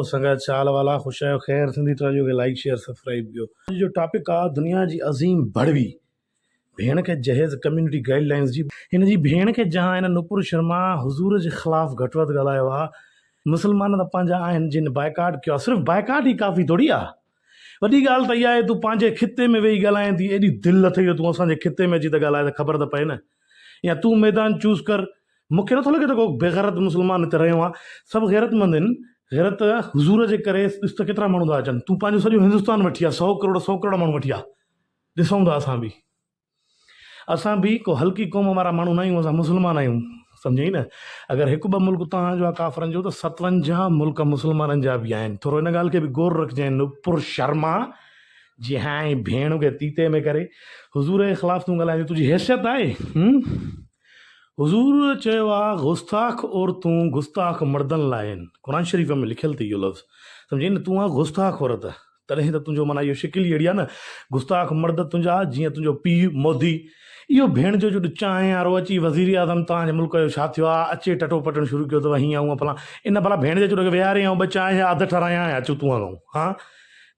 संगत चाल वाला खुश आहियो ख़ैर सिंधी जो के लाइक शेयर सब्सक्राइब ॿियो जो टॉपिक आहे दुनिया जी अज़ीम भड़वी भेण खे जहेज़ कम्युनिटी गाइडलाइंस जी हिन जी भेण खे जहां हिन नुपुर शर्मा हुज़ूर जे ख़िलाफ़ घटि वधि ॻाल्हायो आहे। मुस्लमान त पंहिंजा आहिनि जिन बाइकाट कयो आहे, सिर्फ़ु बाइकाट ई काफ़ी थोरी आहे। वॾी ॻाल्हि त इहा आहे तूं पंहिंजे खिते में वेही ॻाल्हाए थी, एॾी दिलि अथई जो तूं असांजे खिते में अची त ॻाल्हाए त ख़बर त पए न। या तूं मैदान चूज़ कर। मूंखे नथो लॻे त को बेग़ैरत मुस्लमान हिते रहियो आहे, सभु ग़ैरतमंद आहिनि। ग़ैरत हुज़ूर जे करे ॾिस त केतिरा माण्हू था अचनि। तूं पंहिंजो सॼो हिंदुस्तान वठी आहे, 100 करोड़ माण्हू वठी आहे। ॾिसूं था असां बि को हल्की क़ौम वारा माण्हू न आहियूं, असां मुस्लमान आहियूं, सम्झई न। अगरि हिकु ॿ मुल्क तव्हांजो आहे काफ़रनि जो त 57 मुल्क मुस्लमाननि जा बि आहिनि। थोरो हिन ॻाल्हि खे बि गौर रखिजांइ। नुपुर शर्मा जी हाणे भेण खे तीते में करे हुज़ूर जे ख़िलाफ़ु तूं ॻाल्हाए, तुंहिंजी हैसियत आहे? हुज़ूर चयो आहे गुस्ताख़ औरतूं गुस्ताख़ मर्दनि लाइ आहिनि। क़ुरान शरीफ़ में लिखियलु अथई इहो लफ़्ज़, सम्झी न। तूं आहे गुस्ताख़ औरत, तॾहिं त तुंहिंजो माना इहो शिकिल ई अहिड़ी आहे न। गुस्ताख़ मर्द तुंहिंजा जीअं तुंहिंजो पीउ मोदी, इहो भेण जो जो चांहि वारो अची वज़ीर आज़म तव्हांजे मुल्क जो छा थियो आहे, अचे टटो पटण शुरू कयो अथव हीअं हूअं फलां। इन भला भेण जे चोॾो विहारे ऐं ॿ चांहि अधु ठारायां अचूं तूं खां। हा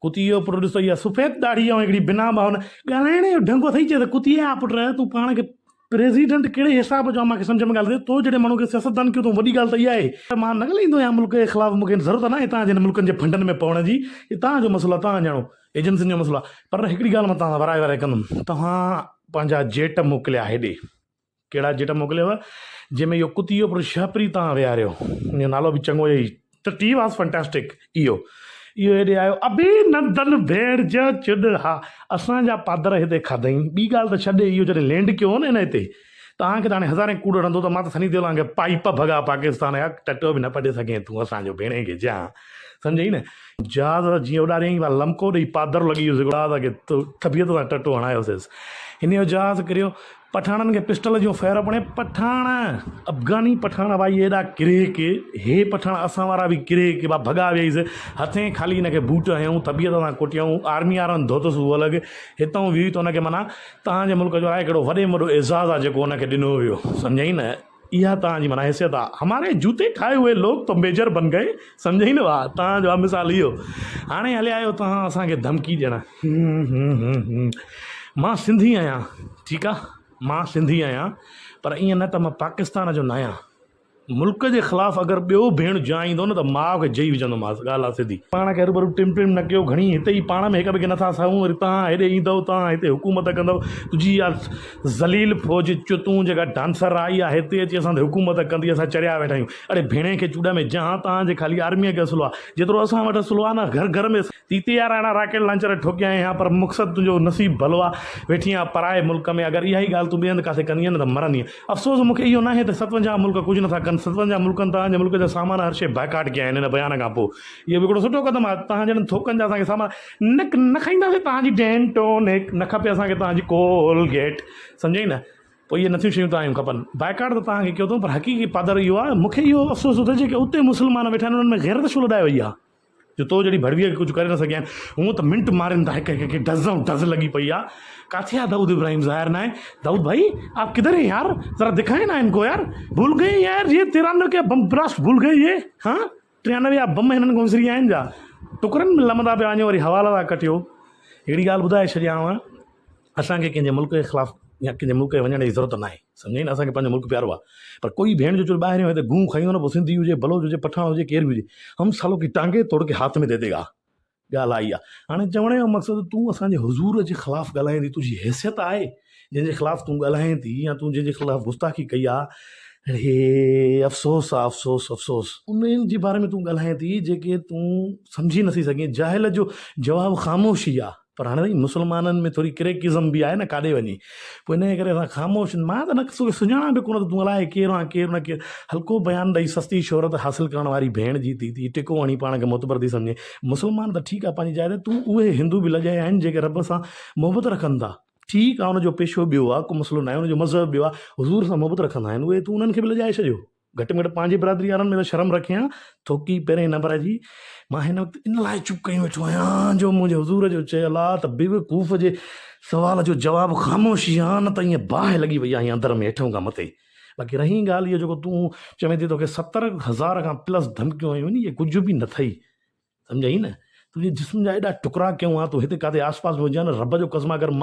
कुती जो पुटु ॾिसो, इहा सफ़ेद दाढ़ी ऐं हिकिड़ी बिना भावना ॻाल्हाइण जो ढंग अथई। चए त कुती आहे पुट, तूं पाण खे प्रेसिडेंट कहिड़े हिसाब जो आहे मूंखे सम्झ में ॻाल्हि तो जहिड़े माण्हू खे सियासतदान कयो, तूं वॾी ॻाल्हि त इहा आहे। मां न ॻाल्हाईंदो आहियां मुल्क जे ख़िलाफ़ु, मूंखे ज़रूरत न आहे तव्हांजे मुल्कनि जे फंडनि में पवण जी। इहे तव्हांजो मसइलो आहे, तव्हां ॼाणो, एजेंसियुनि जो मसइलो आहे। पर हिकिड़ी ॻाल्हि मां तव्हां वराए कंदुमि। तव्हां पंहिंजा जेट मोकिलिया हेॾे, कहिड़ा जेट मोकिलियव जंहिंमें इहो कुतीअ पर छापरी तव्हां विहारियो, हुनजो नालो बि चङो ई त टी वॉस फैंटास्टिक। इहो हेॾे आयो अभिनंदन भेण जो चुॾ। हा असांजा पादर हिते खाधई। ॿी ॻाल्हि त छॾे, इहो जॾहिं लैंड कयो न हिते तव्हांखे त हाणे हज़ारे कूड़ हणंदो त मां त सनी देओल खे पाइप भॻा पाकिस्तान जा, टटो बि न पढ़े सघे तूं असांजो भेण खे जा, सम्झई न। जहाज़ जीअं उॾारियईं लमको ॾेई पादर लॻी वियुसि कि तबियत सां टटो हणायोसीं। हिन जो जहाज़ किरियो, पठाणनि खे पिस्टल जो फैर पणे। पठाण अफ़गानी पठाण भाई एॾा किरे के हे पठाण असां वारा बि किरे के भॻा वियईसि। हथे ख़ाली हिनखे बूट हयूं, तबियत सां कुटियऊं, आर्मी वारनि धोतुसि उहो अलॻि। हितां वी त हुनखे माना तव्हांजे मुल्क जो आहे हिकिड़ो वॾे में वॾो एज़ाज़ आहे जेको हुनखे ॾिनो वियो, सम्झई न। इहा तव्हांजी माना हैसियत आहे। हमारे जूते खाए हुए लोग तो मेजर बन गए, सम्झई न। वाह तव्हांजो आहे मिसाल इहो। हाणे हलिया आहियो तव्हां असांखे धमकी ॾियण। मां सिंधी आहियां, ठीकु आहे, मां सिंधी आहियां, पर ईअं न त मां पाकिस्तान जो न आहियां। मुल्क जे ख़िलाफ़ु अगरि ॿियो भेण जाईंदो न त माउ खे जई विझंदोमांसि। ॻाल्हि आहे सिधी। पाण खे हरूभरू टिम टिम न कयो घणी, हिते ई पाण में हिक ॿिए खे नथा सहूं, वरी तव्हां हेॾे ईंदव, तव्हां हिते हुकूमत कंदव। तुंहिंजी इहा ज़लील फ़ौज चुतूं जेका डांसर आई आहे हिते अची असां ते हुकूमत कंदी, असां चरिया वेठा आहियूं। अड़े भेण खे चूॾ में जहां तव्हांजे ख़ाली आर्मीअ खे असुलो आहे, जेतिरो असां वटि असुलो आहे न। घर घर में तीते यार अहिड़ा राकेट लॉन्चर ठोकिया आहिनि, पर मक़सदु तुंहिंजो नसीबु भलो आहे, वेठी आहे पराए मुल्क में। अगरि इहा ई ॻाल्हि तूं ॿिए हंधि काथे कंदीअ न त मरंदीअ। अफ़सोस मूंखे इहो न आहे त 57 मुल्क कुझु नथा कनि। 57 मुल्कनि तव्हांजे मुल्क जा सामान हर शइ बाइकाट कया आहिनि हिन बयान खां पोइ। इहो बि हिकिड़ो सुठो क़दम आहे। तव्हां जहिड़नि थोकनि जा असांखे सामान न खाईंदासीं। तव्हांजी डेंटोनिक न खपे असांखे, तव्हांजी कोलगेट, सम्झई न। पोइ इहे नथियूं शयूं तव्हांजूं खपनि। बाइकाट त तव्हांखे कयो अथऊं, पर हक़ीक़ी पादर इहो आहे। मूंखे इहो अफ़सोस थो थिए कि उते मुस्लमान वेठा आहिनि, उन्हनि में ग़ैरत छो लॾाए वई आहे जो तो जहिड़ी भड़वीअ खे कुझु करे न सघिया आहिनि। हूअं त मिंट मारनि था, हिकु हिकु डज़ लॻी पई आहे। काथे आहे दाऊद इब्राहिम? ज़ाहिर न आहे। दाऊद भाई आप किधर हैं यार, ज़रा दिखाएं ना इनको यार। भूल गए यार, ये 93 के बम ब्लास्ट भूल गए ये। हाँ 93 जा बम हिननि खां विसरी आहिनि जा, टुकरनि में लमंदा पिया वञो, वरी हवाला था कटियो। हिकिड़ी ॻाल्हि ॿुधाए छॾियांव, असांखे कंहिंजे मुल्क जे ख़िलाफ़ु या कंहिंजे मुल्क खे वञण जी ज़रूरत न आहे, सम्झी न। असांखे पंहिंजो मुल्क प्यारो आहे। पर कोई भेण जो चो ॿाहिरि हिते घूम खाईंदो न, पोइ सिंधी हुजे, बलोच हुजे, पठाण हुजे, केरु बि हुजे, हम सालों की टांगे तोड़ के हाथ में दे देगा। ॻाल्हि आई आहे। हाणे चवण जो मक़सदु, तूं असांजे हुज़ूर जे ख़िलाफ़ु ॻाल्हाईंदी, तुंहिंजी हैसियत आहे जंहिंजे ख़िलाफ़ु तूं ॻाल्हाए थी, या तूं जंहिंजे ख़िलाफ़ु गुस्ताखी कई आहे। हे अफ़सोस आहे, अफ़सोस अफ़सोस उन्हनि जे बारे में तूं ॻाल्हाए थी जेके तूं सम्झी नथी सघीं। जाहिल जो जवाबु ख़ामोशी आहे। पर हाणे भई मुस्लमाननि में थोरी क्रेकिज़म बि आहे न, काॾे वञी। पोइ इन जे करे असां ख़ामोश। मां त न सुञाणा बि कोन, तूं अलाए केरु आहे केरु न केरु। हल्को बयानु ॾेई सस्ती शोहरत हासिलु करण वारी भेण जी थी टिको हणी पाण खे मुतबर थी सम्झे। मुस्लमान त ठीकु आहे पंहिंजी जाइ ते, तूं उहे हिंदू बि लॼाए आहिनि जेके रब सां मोहबत रखनि था। ठीकु आहे, हुनजो पेशो ॿियो आहे, को मसइलो न आहे, हुनजो मज़हब ॿियो आहे, हुज़ूर सां मोहबत रखंदा आहिनि उहे, तूं उन्हनि खे बि लॼाए छॾियो। घटि में घटि पंहिंजी बिरादरी वारनि में त शर्म रखे हा। थोकी पहिरें नंबर जी मां हिन वक़्तु इन लाइ चुप कई वेठो आहियां जो मुंहिंजे हुज़ूर जो चयल आहे त बेवकूफ़ जे सवाल जो जवाबु ख़ामोशी आहे, न त ईअं बाहि लॻी वई आहे अंदर में हेठों खां मथे। बाक़ी रही ॻाल्हि इहो जेको तूं चवे थी तोखे 70,000 खां प्लस धमकियूं आयूं आहिनि, इहे कुझु बि न अथई। सम्झाई न, तुझे जिस्म जा एॾा टुकड़ा क्यों आहे, तूं हिते काथे आसपास में हुजां न, रब जो कसम अगरि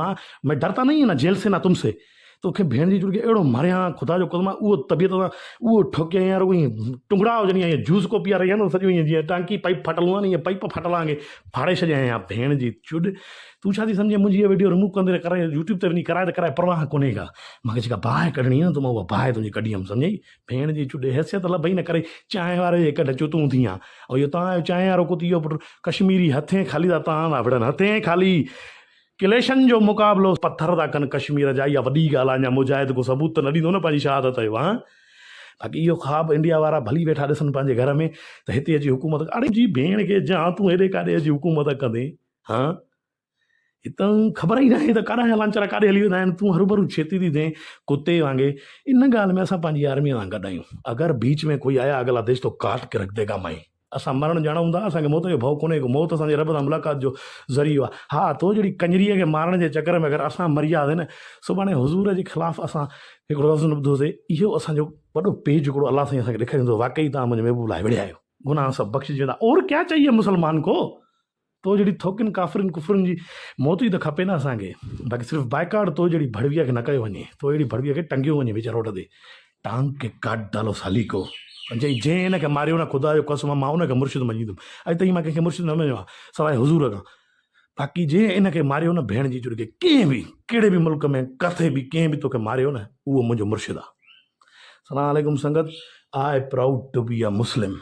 मैं डरता नहीं है ना जेल से ना तुमसे, तोखे भेण जी जुड़के अहिड़ो मारियां ख़ुदा जो कसम उहो तबियत सां उहो ठोके यार उहो टुंगड़ा हुजनि ईअं जूस को पीआरे या न सॼो ईअं जीअं टांकी पाइप फाटल आहे न ईअं पाइप फाटल आहे फाड़े छॾियां या भेण जी चुड। तूं छा थी सम्झे मुंहिंजी इहा वीडियो रिमूव कंदे करे यूट्यूब ते वञी कराए त कराए परवाह कोन्हे का, मूंखे जेका बाहि कढणी आहे न त मां उहा बाहि तुंहिंजी कढी हुअमि सम्झई। भेण जी चुड हैसियत लभई न करे चांहि वारे जे कॾहिं चुतूं थी आहे, ऐं इहो तव्हांजो चांहि वारो कुती इहो पुटु कश्मीरी हथे ख़ाली था तव्हां था विढ़नि हथे ख़ाली किलेशन जो मुक़ाबिलो पत्थर था कनि कश्मीर जा, इहा वॾी ॻाल्हि आहे। अञा मुजाहिद को सबूत त न ॾींदो न पंहिंजी शहादत जो। हा बाक़ी इहो ख़्वाबु इंडिया वारा भली वेठा ॾिसनि पंहिंजे घर में त हिते अची हुकूमत, अड़े जी भेण खे जा तूं हेॾे काॾे अची हुकूमत कंदे, हा हितां ख़बर ई न आहे त काॾा लांचर काॾे हली वेंदा आहिनि, तूं हरू छेती थी थिए कुते वांगे। इन ॻाल्हि में असां पंहिंजी आर्मीअ सां गॾु आहियूं। अगरि बीच में कोई आया अगला देश तो काट के रख देगा माई, असां मरण ॼाणूं था, असांखे मौत जो भउ कोन्हे, मौत असांजे रब सां मुलाक़ात जो ज़रियो आहे। हा तो जहिड़ी कंजरीअ खे मारण जे चकर में अगरि असां मरी वियासीं न, सुभाणे हुज़ूर जे ख़िलाफ़ु असां हिकिड़ो लफ़्ज़ न ॿुधोसीं, इहो असांजो वॾो पेज हिकिड़ो अलाह साईं असांखे ॾेखारींदो, वाक़ई तव्हां मुंहिंजे महबूब लाइ विड़िया आहियो, गुनाह सभु बख़्शिजी वेंदा। और क्या चाहिए मुसलमान को, तो जहिड़ी थोकिन काफ़िरनि कुफरनि जी मौत ई त खपे न असांखे। बाक़ी सिर्फ़ु बाइकाट तो जहिड़ी भड़वीअ खे न कयो वञे, तो अहिड़ी भड़वीअ खे टंगियो वञे विच रोड ते, टांग के काट डालो साली को। चई जंहिं हिन खे मारियो न ख़ुदा जो कसम मां उनखे मुर्शिद मञींदुमि, अॼु ताईं मां कंहिंखे मुर्शिद न मञियो आहे सवाइ हुज़ूर खां। बाक़ी जंहिं इन खे मारियो न भेण जी जुड़के, कंहिं बि कहिड़े बि मुल्क में किथे बि कंहिं बि तोखे मारियो न, उहो मुंहिंजो मुर्शिद आहे। सलाम अलैकुम संगत, I proud to be a Muslim.